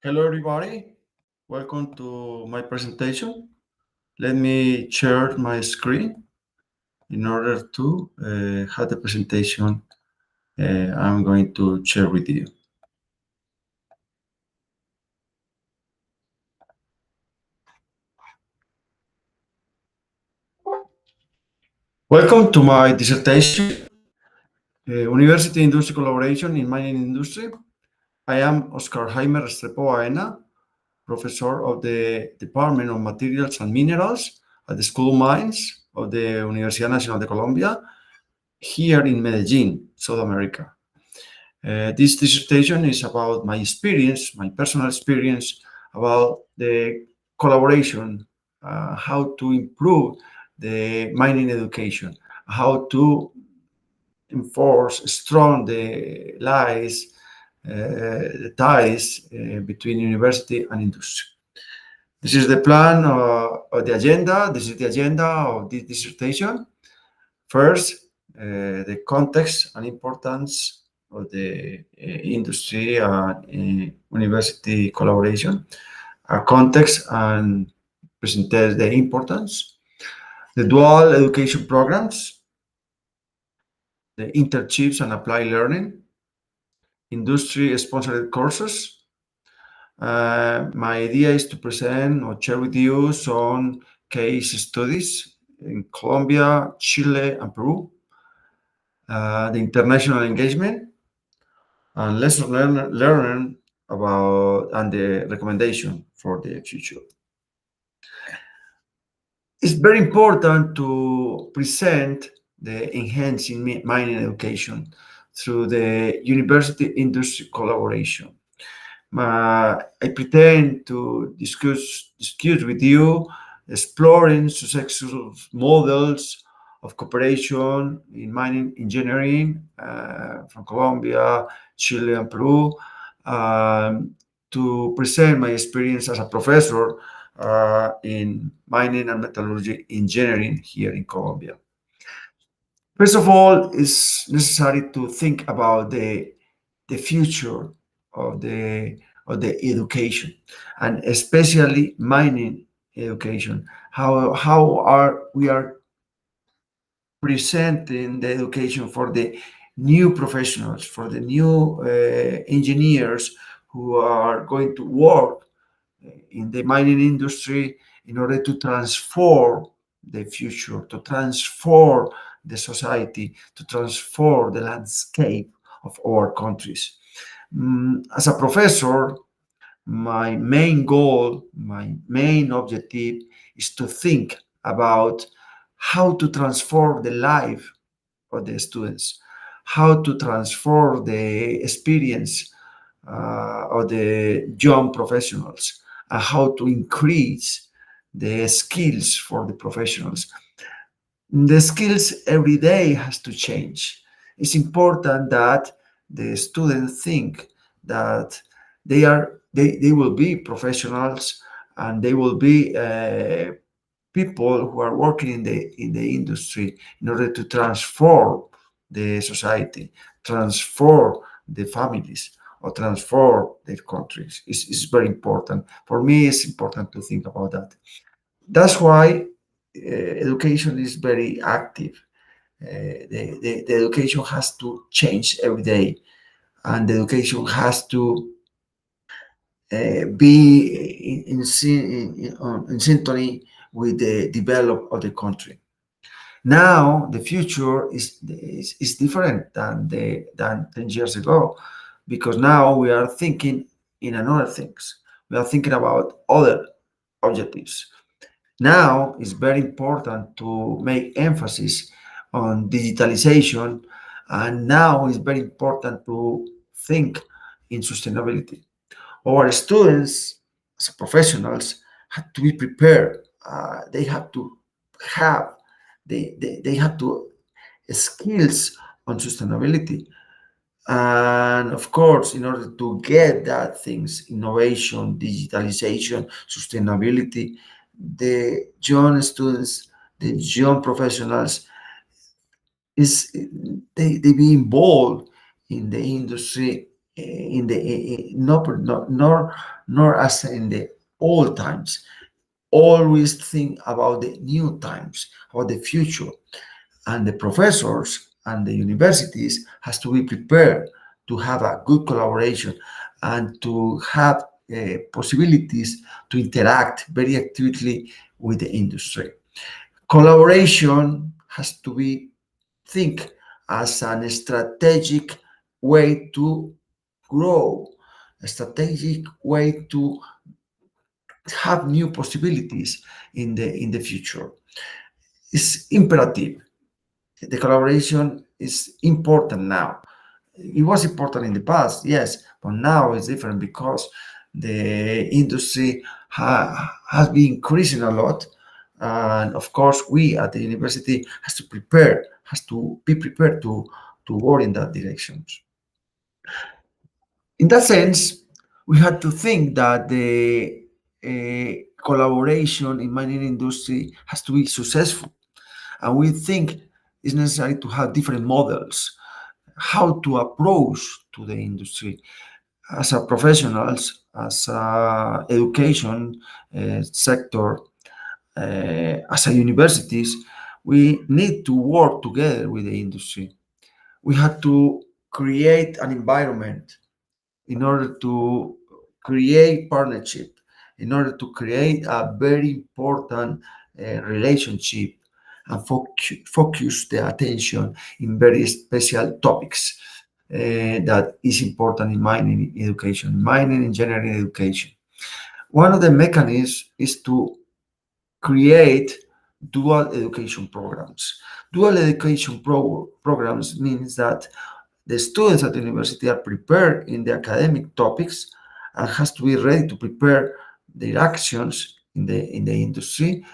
Hello, everybody. Welcome to my presentation. Let me share my screen in order to have the presentation I'm going to share with you. Welcome to my dissertation, University Industry Collaboration in Mining Industry. I am Oscar Jaime Restrepo Aena, professor of the Department of Materials and Minerals at the School of Mines of the Universidad Nacional de Colombia, here in Medellin, South America. This dissertation is about my experience, my personal experience about the collaboration, how to improve the mining education, how to enforce strong the ties between university and industry. This is the plan of the agenda. This is the agenda of this dissertation. First, the context and importance of the industry and university collaboration, a context and present the importance, the dual education programs, the internships and applied learning, industry sponsored courses. My idea is to present or share with you some case studies in Colombia, Chile, and Peru, the international engagement, and lesson learn about and the recommendation for the future. It's very important to present the enhancing mining education through the university industry collaboration. I pretend to discuss with you exploring successful models of cooperation in mining engineering from Colombia, Chile, and Peru, to present my experience as a professor in mining and metallurgy engineering here in Colombia. First of all, it's necessary to think about the future of the education, and especially mining education. How are we are presenting the education for the new professionals, for the new engineers who are going to work in the mining industry in order to transform the future, to transform the society, to transform the landscape of our countries. As a professor, my main goal, my main objective is to think about how to transform the life of the students, how to transform the experience of the young professionals, and how to increase the skills for the professionals. The skills every day has to change. It's important that the students think that they will be professionals, and they will be people who are working in the industry in order to transform the society, transform the families, or transform their countries. It's very important. For me, it's important to think about that. That's why education is very active. The education has to change every day, and the education has to be in synchrony with the development of the country. Now the future is different than 10 years ago, because now we are thinking in another things. We are thinking about other objectives. Now it's very important to make emphasis on digitalization, and now it's very important to think in sustainability. Our students, as professionals, have to be prepared. They have to have they have to skills on sustainability. And of course, in order to get that things, innovation, digitalization, sustainability, the young students, the young professionals, is they be involved in the industry in the nor as in the old times. Always think about the new times, about the future, and the professors and the universities has to be prepared to have a good collaboration and to have possibilities to interact very actively with the industry. Collaboration has to be think as an strategic way to grow, a strategic way to have new possibilities in the future. It's imperative. The collaboration is important now. It was important in the past, yes, but now it's different because the industry has been increasing a lot, and of course, we at the university has to be prepared to work in that direction. In that sense, we had to think that the collaboration in mining industry has to be successful, and we think it's necessary to have different models how to approach to the industry as a professionals, as a education sector, as a universities. We need to work together with the industry. We had to create an environment in order to create partnership, in order to create a very important relationship and focus the attention in very special topics that is important in mining education, mining engineering education. One of the mechanisms is to create dual education programs. Dual education programs means that the students at the university are prepared in the academic topics and has to be ready to prepare their actions in the industry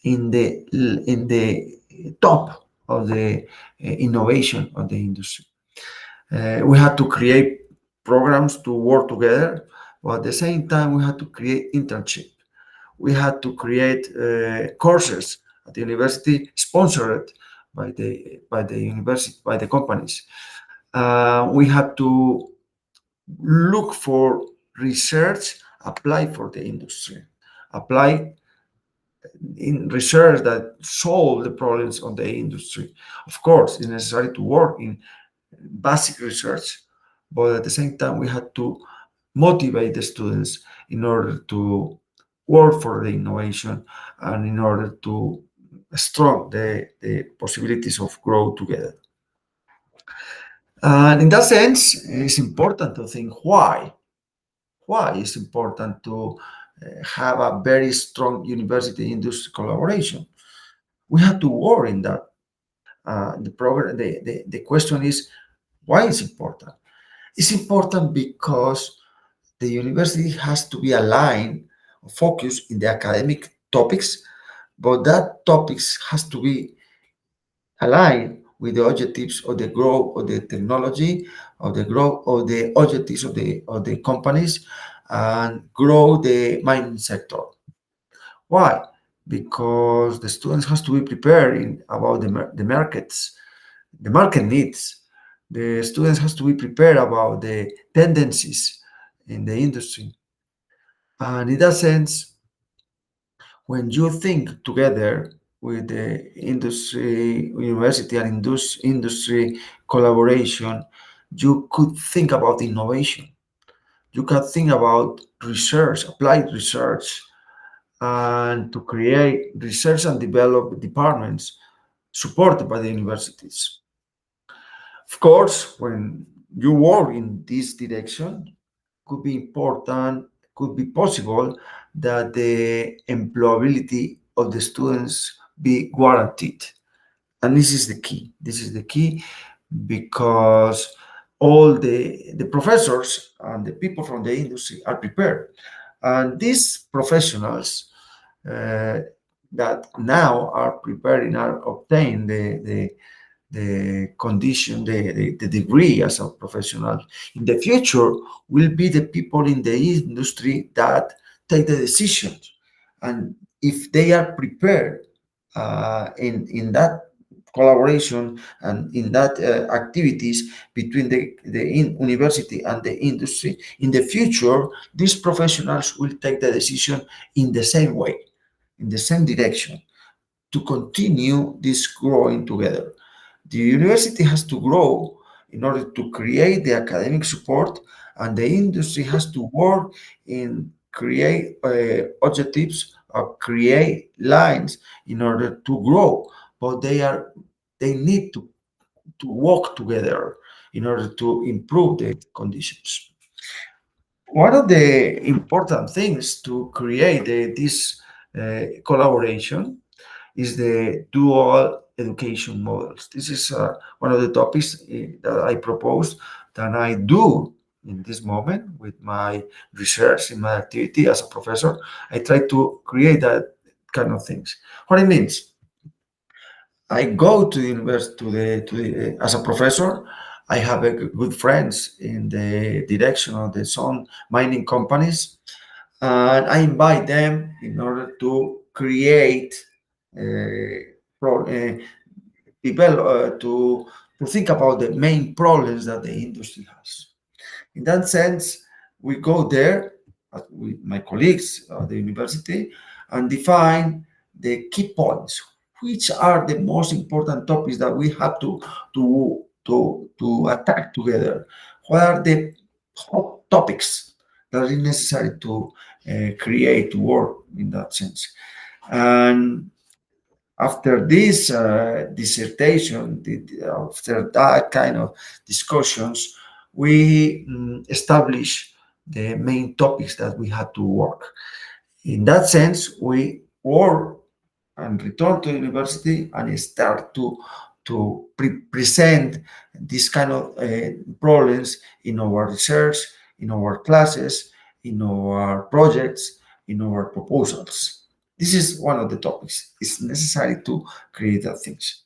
in the top of the innovation of the industry. We had to create programs to work together, but at the same time we had to create internship. We had to create courses at the university sponsored by the university by the companies. We had to look for research apply for the industry, apply in research that solve the problems of the industry. Of course, it's necessary to work in basic research, but at the same time, we had to motivate the students in order to work for the innovation and in order to strong the possibilities of growth together. And in that sense, it's important to think why. Why it's important to have a very strong university industry collaboration. We have to work in that. The question is why it's important. It's important because the university has to be aligned, focused in the academic topics, but that topics has to be aligned with the objectives of the growth of the technology, of the growth of the objectives of the companies, and grow the mining sector. Why? Because the students has to be prepared about the markets, the market needs. The students has to be prepared about the tendencies in the industry. And in that sense, when you think together with the industry, university and industry collaboration, you could think about innovation. You can think about research, applied research, and to create research and develop departments supported by the universities. Of course, when you work in this direction, could be important, could be possible that the employability of the students be guaranteed. And this is the key. This is the key because all the professors and the people from the industry are prepared. And these professionals that now are preparing are obtain the condition, the degree as a professional. In the future, will be the people in the industry that take the decisions. And if they are prepared in that collaboration and in that activities between the university and the industry, in the future, these professionals will take the decision in the same way, in the same direction, to continue this growing together. The university has to grow in order to create the academic support, and the industry has to work in create objectives or create lines in order to grow. But they need to work together in order to improve the conditions. One of the important things to create this collaboration is the dual education models. This is one of the topics that I propose that I do in this moment with my research in my activity as a professor. I try to create that kind of things. What it means, I go to the university as a professor. I have a good friends in the direction of the some mining companies, and I invite them in order to create pro, develop to think about the main problems that the industry has. In that sense, we go there with my colleagues at the university and define the key points, which are the most important topics that we have to attack together. What are the hot topics that are necessary to create to work in that sense? And after this dissertation, after that kind of discussions, we establish the main topics that we had to work. In that sense, we work and return to university and start to present this kind of problems in our research, in our classes, in our projects, in our proposals. This is one of the topics. It's necessary to create that things.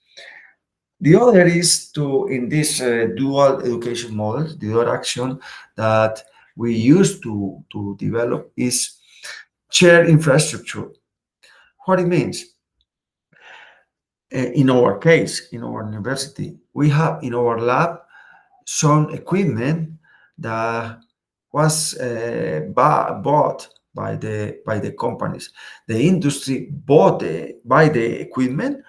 The other is to, in this dual education model, the other action that we use to develop is shared infrastructure. What it means, in our case, in our university, we have in our lab some equipment that was bought by the companies. The industry buy the equipment,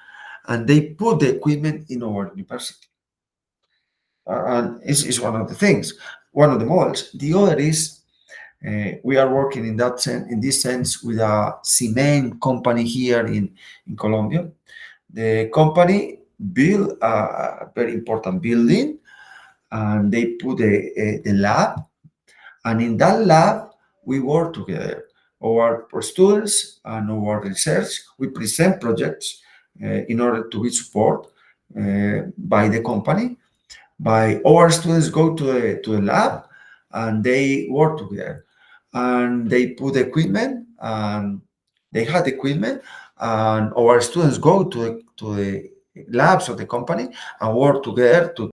and they put the equipment in our university. And it's one of the things, one of the models. The other is we are working in that sense, in this sense, with a cement company here in Colombia. The company built a very important building, and they put the lab, and in that lab we work together. Our students and our research, we present projects in order to be supported by the company. By our students go to the lab, and they work together, and they put equipment, and they had equipment, and our students go to the labs of the company and work together to